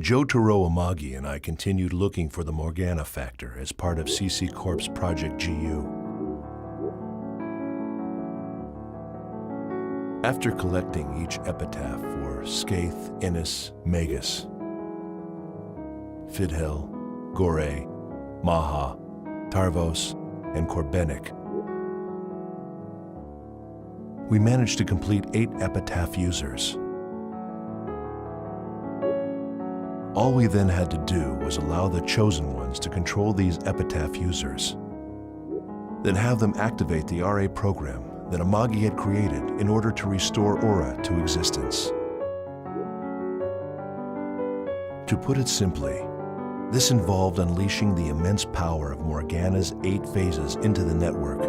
Jotaro Amagi and I continued looking for the Morgana factor as part of CC Corp's Project GU. After collecting each epitaph for Skaith, Innis, Magus, Fidhel, Gore, Maha, Tarvos, and Korbenik, we managed to complete 8 Epitaph Users. All we then had to do was allow the Chosen Ones to control these Epitaph Users, then have them activate the RA program that Amagi had created in order to restore Aura to existence. To put it simply, this involved unleashing the immense power of Morgana's 8 phases into the network.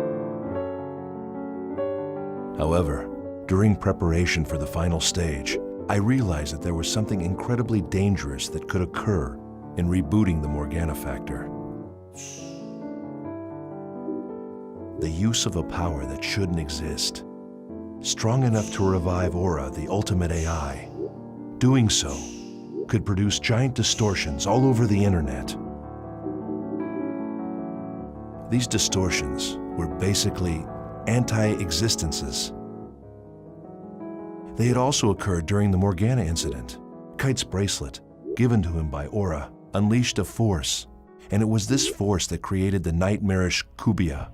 However, during preparation for the final stage, I realized that there was something incredibly dangerous that could occur in rebooting the Morgana factor. The use of a power that shouldn't exist, strong enough to revive Aura, the ultimate AI. Doing so could produce giant distortions all over the internet. These distortions were basically anti-existences. They had also occurred during the Morgana incident. Kite's bracelet, given to him by Aura, unleashed a force, and it was this force that created the nightmarish Kubia.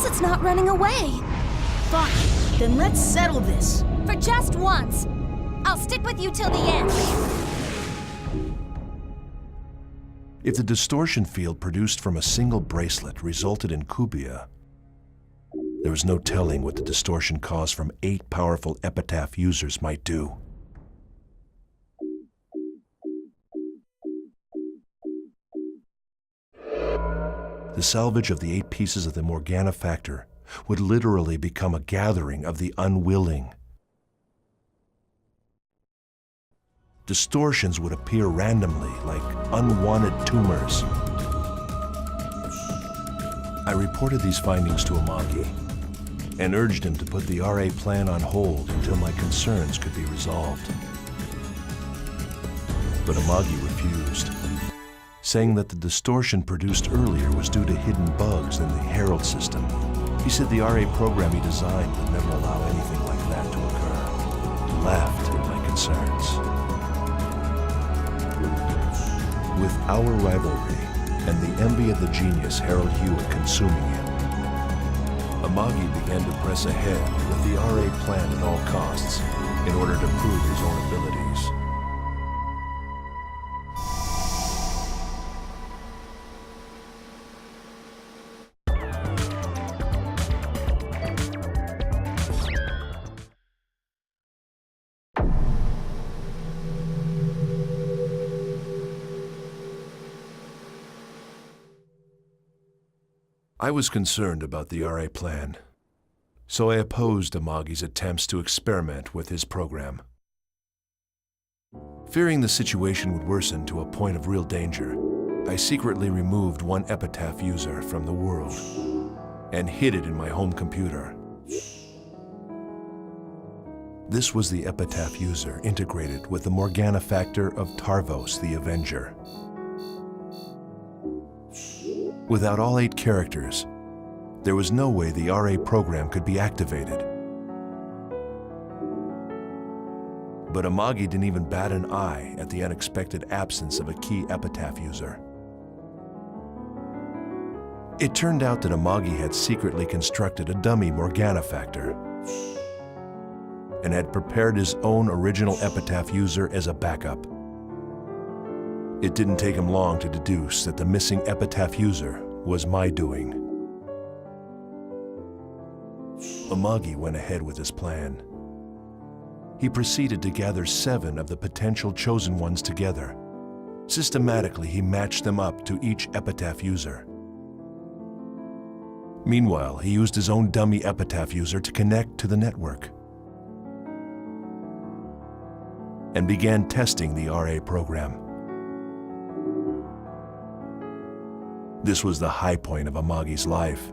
It's not running away. Fine, then let's settle this. For just once. I'll stick with you till the end. If the distortion field produced from a single bracelet resulted in Kubia, there was no telling what the distortion caused from 8 powerful Epitaph Users might do. The salvage of the 8 pieces of the Morgana factor would literally become a gathering of the unwilling. Distortions would appear randomly like unwanted tumors. I reported these findings to Amagi and urged him to put the RA plan on hold until my concerns could be resolved. But Amagi refused, saying that the distortion produced earlier was due to hidden bugs in the Herald system. He said the RA program he designed would never allow anything like that to occur. He laughed at my concerns. With our rivalry and the envy of the genius Harold Hewitt consuming him, Amagi began to press ahead with the RA plan at all costs in order to prove his own abilities. I was concerned about the RA plan, so I opposed Amagi's attempts to experiment with his program. Fearing the situation would worsen to a point of real danger, I secretly removed one Epitaph user from the world and hid it in my home computer. This was the Epitaph user integrated with the Morgana factor of Tarvos the Avenger. Without all 8 characters, there was no way the RA program could be activated. But Amagi didn't even bat an eye at the unexpected absence of a key Epitaph user. It turned out that Amagi had secretly constructed a dummy Morgana factor. and had prepared his own original Epitaph user as a backup. It didn't take him long to deduce that the missing Epitaph user was my doing. Amagi went ahead with his plan. He proceeded to gather 7 of the potential chosen ones together. Systematically, he matched them up to each Epitaph user. Meanwhile, he used his own dummy Epitaph user to connect to the network and began testing the RA program. This was the high point of Amagi's life.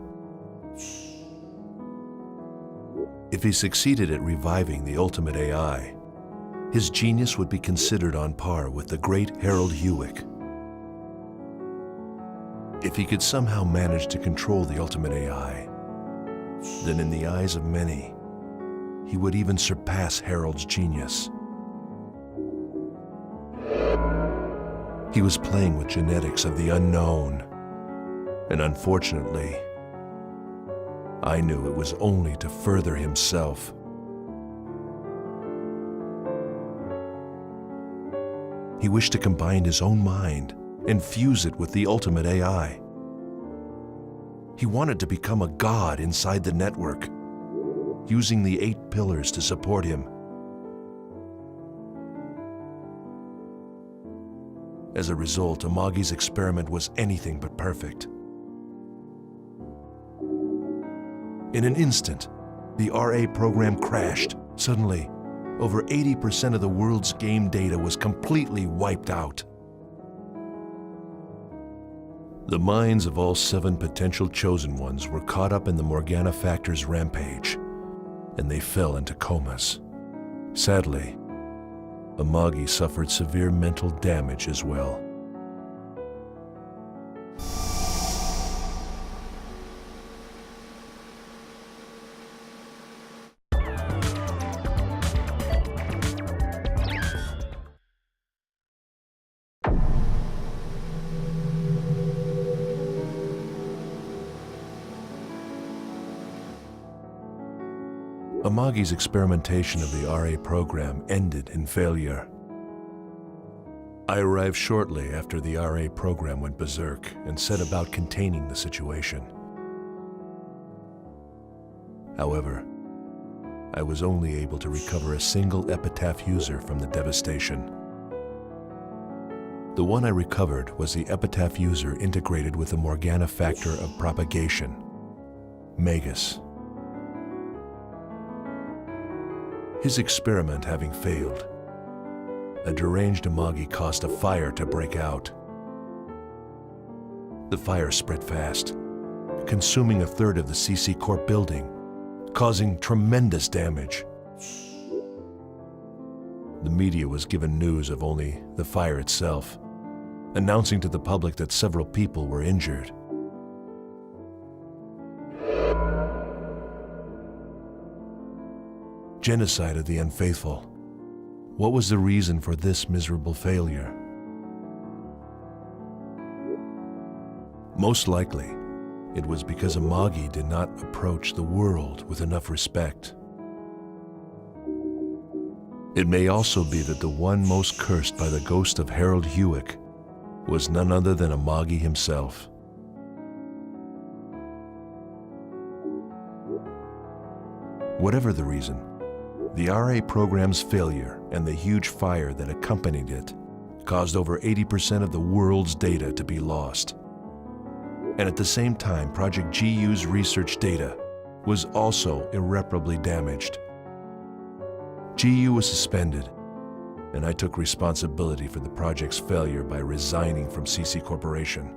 If he succeeded at reviving the ultimate AI, his genius would be considered on par with the great Harold Hewick. If he could somehow manage to control the ultimate AI, then in the eyes of many, he would even surpass Harold's genius. He was playing with genetics of the unknown, and unfortunately, I knew it was only to further himself. He wished to combine his own mind and fuse it with the ultimate AI. He wanted to become a god inside the network, using the 8 pillars to support him. As a result, Amagi's experiment was anything but perfect. In an instant, the RA program crashed. Suddenly, over 80% of the world's game data was completely wiped out. The minds of all 7 potential chosen ones were caught up in the Morgana Factor's rampage, and they fell into comas. Sadly, Amagi suffered severe mental damage as well. Amagi's experimentation of the RA program ended in failure. I arrived shortly after the RA program went berserk and set about containing the situation. However, I was only able to recover a single Epitaph user from the devastation. The one I recovered was the Epitaph user integrated with the Morgana factor of propagation, Magus. His experiment having failed, a deranged Amagi caused a fire to break out. The fire spread fast, consuming a third of the CC Corp building, causing tremendous damage. The media was given news of only the fire itself, announcing to the public that several people were injured. Genocide of the unfaithful. What was the reason for this miserable failure? Most likely, it was because Amagi did not approach the world with enough respect. It may also be that the one most cursed by the ghost of Harold Hewick was none other than Amagi himself. Whatever the reason, the RA program's failure and the huge fire that accompanied it caused over 80% of the world's data to be lost. And at the same time, Project GU's research data was also irreparably damaged. GU was suspended, and I took responsibility for the project's failure by resigning from CC Corporation.